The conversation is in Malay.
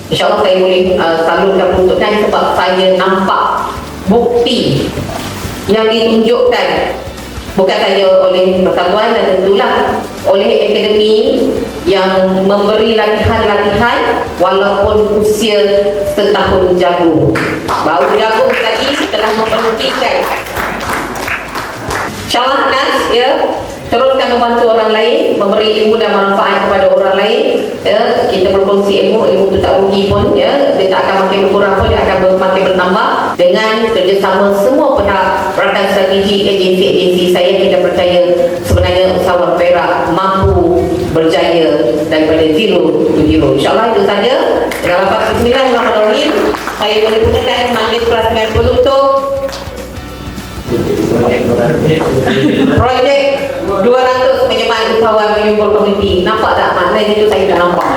InsyaAllah saya boleh salurkan peruntukan sebab saya nampak bukti yang ditunjukkan bukan saja oleh persatuan dan tentulah oleh akademi yang memberi latihan-latihan walaupun usia setahun jagung. Baru jagung tadi telah membuktikan. InsyaAllah Nas teruskan membantu orang lain, memberi ilmu dan manfaat kepada orang lain. Kita berkongsi ilmu itu tak rugi pun, dia tak akan makin berkurang pun, dia akan makin bertambah. Dengan kerjasama semua pihak rakan strategi agensi-agensi saya, kita percaya sebenarnya usahawan Perak mampu berjaya daripada zero to hero. InsyaAllah itu saja. Dengan lapan bismillahirrahmanirrahim, saya boleh gunakan majlis pelaksana penutup projek 200 penyemahan usahawan menyumbul komuniti. Nampak tak maknanya itu saya dah nampak.